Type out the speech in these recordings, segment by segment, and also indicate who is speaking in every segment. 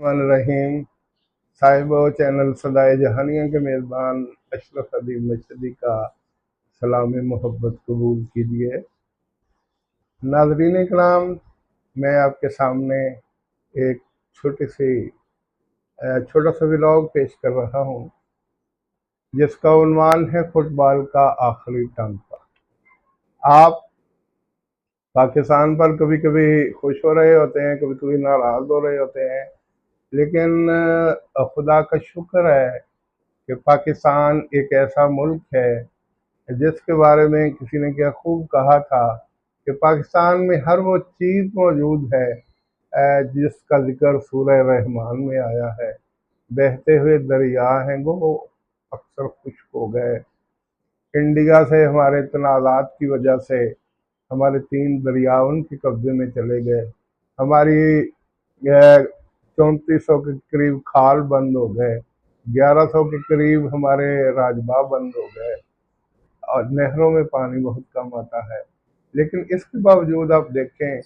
Speaker 1: रहीम Sahib channel सदाए जहानिया के मेज़बान अशरफ अली मशदी का सलाम मोहब्बत कबूल कीजिए। नाज़रीन इकराम, मैं आपके सामने एक छोटा सा व्लॉग पेश कर रहा हूँ जिसका उन्वान है फुटबॉल का आखिरी टांका। आप पाकिस्तान पर कभी कभी खुश हो रहे होते हैं, कभी कभी नाराज़ हो रहे होते हैं, लेकिन खुदा का शुक्र है कि पाकिस्तान एक ऐसा मुल्क है जिसके बारे में किसी ने क्या खूब कहा था कि पाकिस्तान में हर वो चीज़ मौजूद है जिसका जिक्र सूरह रहमान में आया है। बहते हुए दरिया हैं वो अक्सर खुश्क हो गए। इंडिया से हमारे तनाज़ात की वजह से हमारे 3 दरिया उनके कब्जे में चले गए। हमारी 3400 के करीब खाल बंद हो गए, 1100 के करीब हमारे राजबा बंद हो गए और नहरों में पानी बहुत कम आता है। लेकिन इसके बावजूद आप देखें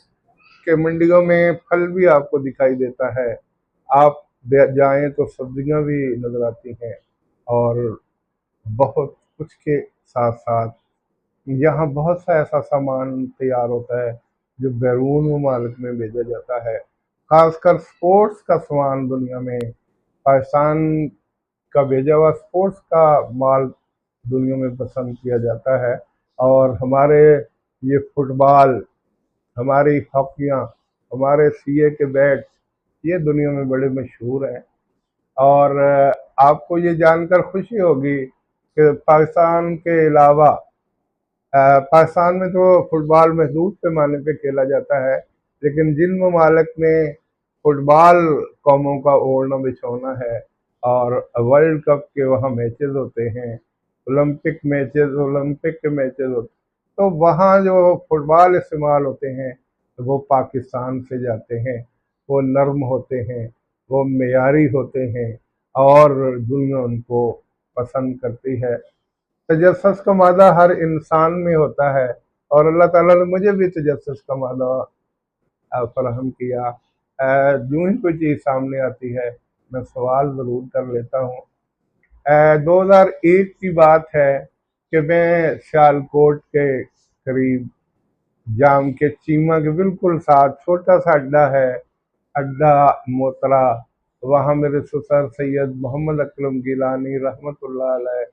Speaker 1: कि मंडियों में फल भी आपको दिखाई देता है, आप जाएं तो सब्जियां भी नजर आती हैं और बहुत कुछ के साथ साथ यहाँ बहुत सा ऐसा सामान तैयार होता है जो बैरून ममालिक में भेजा जाता है। खासकर स्पोर्ट्स का सामान दुनिया में पाकिस्तान का भेजा हुआ स्पोर्ट्स का माल दुनिया में पसंद किया जाता है। और हमारे ये फुटबॉल, हमारी हॉकियाँ, हमारे सीए के बैट ये दुनिया में बड़े मशहूर हैं। और आपको ये जानकर खुशी होगी कि पाकिस्तान के अलावा पाकिस्तान में तो फुटबॉल महदूद पैमाने पे खेला जाता है, लेकिन जिन ममालिक में फुटबॉल कौमों का ओढ़ना बिछौना है और वर्ल्ड कप के वहाँ मैचेस होते हैं, ओलंपिक के मैचेस होते हैं, तो वहाँ जो फुटबॉल इस्तेमाल होते हैं तो वो पाकिस्तान से जाते हैं। वो नरम होते हैं, वो मेयारी होते हैं और दुनिया उनको पसंद करती है। तजस्सुस का मादा हर इंसान में होता है और अल्लाह ताला ने मुझे भी तजस्सुस का मादा फराहम किया। यूं ही कोई चीज़ सामने आती है मैं सवाल ज़रूर कर लेता हूँ। 2001 की बात है कि मैं सियालकोट के करीब जाम के चीमा के बिल्कुल साथ छोटा सा अड्डा है, अड्डा मोतरा। वहाँ मेरे ससुर सैयद मोहम्मद अकरम गिलानी रहमतुल्लाह अलैह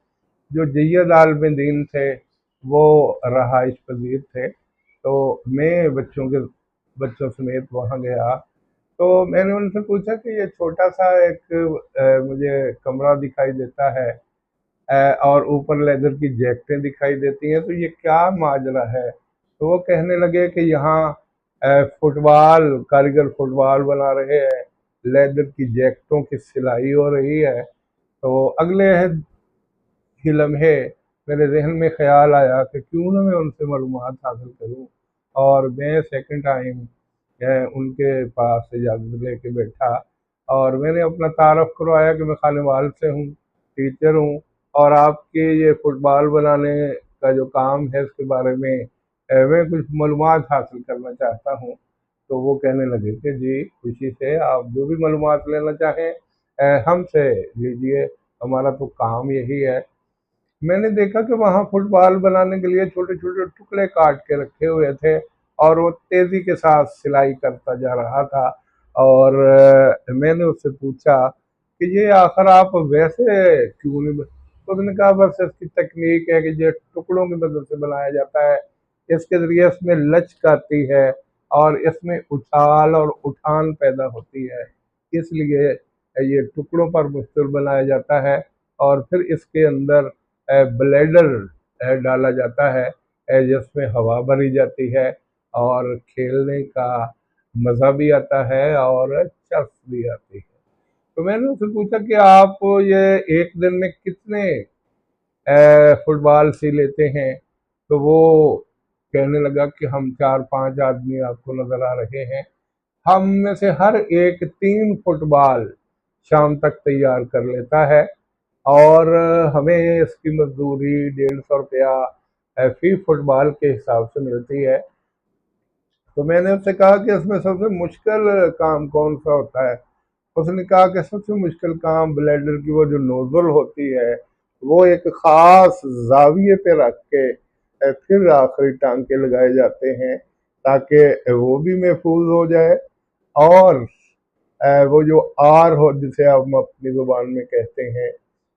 Speaker 1: जो जैयद आलिम दीन थे वो रहाइश पजीर थे। तो मैं बच्चों समेत वहाँ गया तो मैंने उनसे पूछा कि ये छोटा सा एक मुझे कमरा दिखाई देता है और ऊपर लेदर की जैकेटें दिखाई देती हैं, तो ये क्या माजरा है। तो वो कहने लगे कि यहाँ फुटबॉल कारीगर फुटबॉल बना रहे हैं, लेदर की जैकेटों की सिलाई हो रही है। तो अगले ही लम्हे मेरे जहन में ख्याल आया कि क्यों ना मैं उनसे मालूमात हासिल करूं। और मैं सेकंड टाइम उनके पास इजाज़त लेके बैठा और मैंने अपना तारफ़ करवाया कि मैं खानेवाल से हूँ, टीचर हूँ और आपके ये फुटबॉल बनाने का जो काम है इसके बारे में मैं कुछ मालूमात हासिल करना चाहता हूँ। तो वो कहने लगे कि जी खुशी से आप जो भी मालूमात लेना चाहें हमसे लीजिए, हमारा तो काम यही है। मैंने देखा कि वहाँ फुटबॉल बनाने के लिए छोटे छोटे टुकड़े काट के रखे हुए थे और वो तेजी के साथ सिलाई करता जा रहा था। और मैंने उससे पूछा कि ये आखिर आप वैसे क्यों नहीं तो उसने कहा बस इसकी तकनीक है कि ये टुकड़ों की मदद से बनाया जाता है, इसके ज़रिए इसमें लचक आती है और इसमें उछाल और उठान पैदा होती है, इसलिए ये टुकड़ों पर मुश्तमिल बनाया जाता है। और फिर इसके अंदर ब्लेडर डाला जाता है जिसमें हवा भरी जाती है और खेलने का मज़ा भी आता है और चस्प भी आती है। तो मैंने उससे पूछा कि आप ये एक दिन में कितने फुटबॉल सी लेते हैं। तो वो कहने लगा कि हम 4-5 आदमी आपको नज़र आ रहे हैं, हम में से हर एक 3 फुटबॉल शाम तक तैयार कर लेता है और हमें इसकी मजदूरी 150 रुपया फी फुटबॉल के हिसाब से मिलती है। तो मैंने उससे कहा कि इसमें सबसे मुश्किल काम कौन सा होता है। उसने कहा कि सबसे मुश्किल काम ब्लेंडर की वो जो नोजल होती है वो एक खास जाविये पे रख के फिर आखिरी टांके लगाए जाते हैं ताकि वो भी महफूज हो जाए, और वो जो आर हो जिसे हम अपनी जुबान में कहते हैं,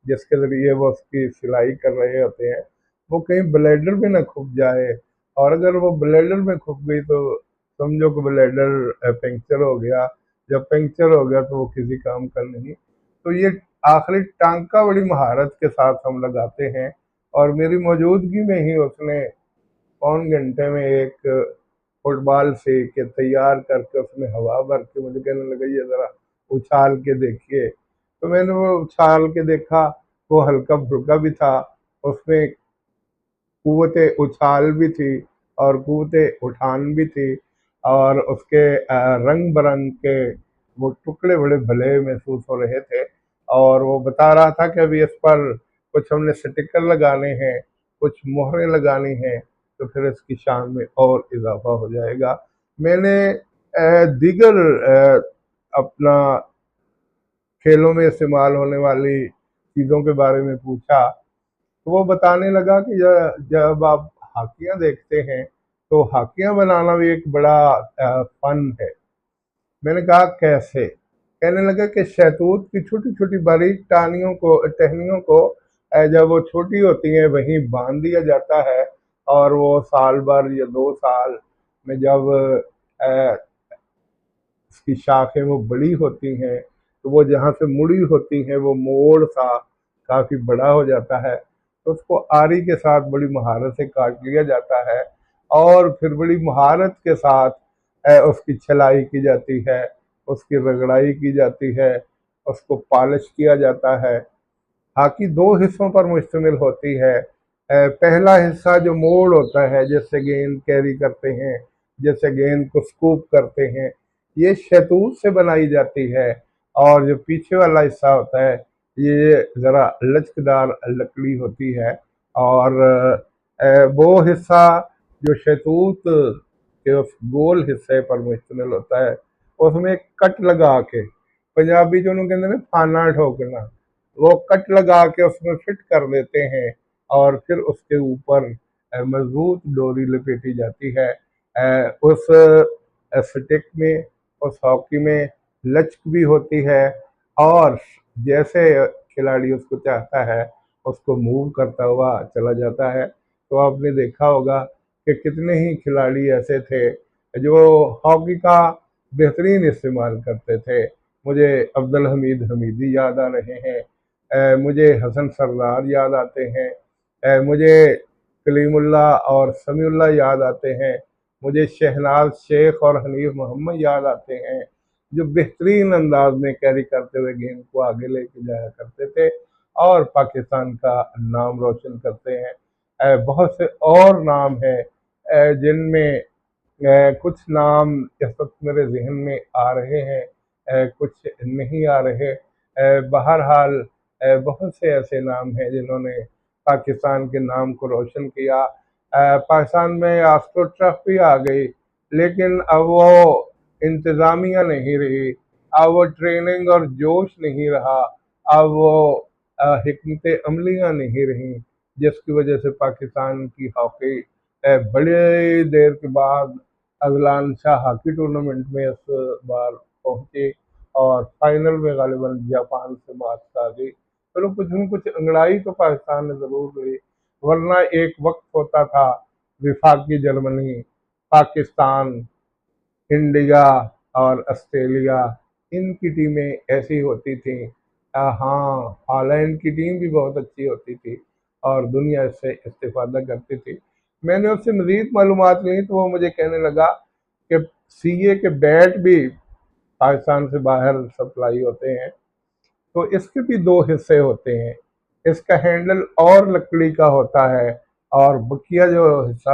Speaker 1: जिसके जरिए वो उसकी सिलाई कर रहे होते हैं, वो कहीं ब्लेंडर में ना खुप जाए। और अगर वो ब्लेंडर में खुप गई तो समझो कि ब्लेंडर पंक्चर हो गया। जब पंक्चर हो गया तो वो किसी काम का नहीं। तो ये आखिरी टांका बड़ी महारत के साथ हम लगाते हैं, और मेरी मौजूदगी में ही उसने पौन घंटे में एक फुटबॉल से के तैयार करके उसमें हवा भर के मुझे कहने लगा ये ज़रा उछाल के देखिए। तो मैंने वो उछाल के देखा, वो हल्का फुल्का भी था, उसमें कुव्वत उछाल भी थी और कुव्वत उठान भी थी, और उसके रंग बरंग के वो टुकड़े बड़े भले महसूस हो रहे थे। और वो बता रहा था कि अभी इस पर कुछ हमने स्टिकर लगाने हैं, कुछ मोहरें लगानी हैं, तो फिर इसकी शान में और इजाफा हो जाएगा। मैंने दीगर अपना खेलों में इस्तेमाल होने वाली चीज़ों के बारे में पूछा, तो वो बताने लगा कि जब आप हाकियाँ देखते हैं तो हाकियाँ बनाना भी एक बड़ा फन है। मैंने कहा कैसे? कहने लगा कि शहतूत की छोटी छोटी बारीक टहनियों को जब वो छोटी होती हैं वहीं बांध दिया जाता है, और वो साल भर या 2 साल में जब अ, उसकी शाखें वो बड़ी होती हैं तो वो जहाँ से मुड़ी होती हैं वो मोड़ सा काफ़ी बड़ा हो जाता है, तो उसको आरी के साथ बड़ी महारत से काट लिया जाता है, और फिर बड़ी महारत के साथ उसकी छलाई की जाती है, उसकी रगड़ाई की जाती है, उसको पॉलिश किया जाता है। हॉकी दो हिस्सों पर मुश्तमिल होती है। पहला हिस्सा जो मोड़ होता है जिससे गेंद कैरी करते हैं, जैसे गेंद को स्कूप करते हैं, ये शहतूत से बनाई जाती है। और जो पीछे वाला हिस्सा होता है ये ज़रा लचकदार लकड़ी होती है, और वो हिस्सा जो शहतूत के उस गोल हिस्से पर मुश्तमिल होता है, उसमें एक कट लगा के, पंजाबी जो उन्होंने कहते हैं ना फाना ठोकना, वो कट लगा के उसमें फिट कर देते हैं, और फिर उसके ऊपर मजबूत डोरी लपेटी जाती है। उस स्टिक में, उस हॉकी में लचक भी होती है, और जैसे खिलाड़ी उसको चाहता है उसको मूव करता हुआ चला जाता है। तो आपने देखा होगा कि कितने ही खिलाड़ी ऐसे थे जो हॉकी का बेहतरीन इस्तेमाल करते थे। मुझे अब्दुल हमीद हमीदी याद आ रहे हैं, मुझे हसन सरदार याद आते हैं, मुझे कलीमुल्लाह और समीउल्लाह याद आते हैं, मुझे शहनाज शेख और हनीफ मोहम्मद याद आते हैं, जो बेहतरीन अंदाज में कैरी करते हुए गेंद को आगे लेके जाया करते थे और पाकिस्तान का नाम रोशन करते हैं। बहुत से और नाम हैं जिनमें कुछ नाम इस वक्त मेरे जहन में आ रहे हैं, कुछ नहीं आ रहे। बहरहाल बहुत से ऐसे नाम हैं जिन्होंने पाकिस्तान के नाम को रोशन किया। पाकिस्तान में आस्ट्रोटर्फ भी आ गई, लेकिन अब वो इंतज़ामिया नहीं रही, अब वो ट्रेनिंग और जोश नहीं रहा, अब वो हिकमत अमलियाँ नहीं रहीं, जिसकी वजह से पाकिस्तान की हॉकी बड़े देर के बाद अजलान शाह हॉकी टूर्नामेंट में इस बार पहुंची, और फाइनल में गालिबन जापान से मात खा गई। चलो कुछ न कुछ अंगड़ाई तो पाकिस्तान ने ज़रूर हुई, वरना एक वक्त होता था विफाकी जर्मनी, पाकिस्तान, इंडिया और ऑस्ट्रेलिया, इनकी टीमें ऐसी होती थी। हाँ, हॉलैंड की टीम भी बहुत अच्छी होती थी और दुनिया इससे इस्तेफादा करती थी। मैंने उससे मज़ीद मालूमात ली तो वो मुझे कहने लगा कि सीए के बैट भी पाकिस्तान से बाहर सप्लाई होते हैं, तो इसके भी दो हिस्से होते हैं। इसका हैंडल और लकड़ी का होता है, और बकिया जो हिस्सा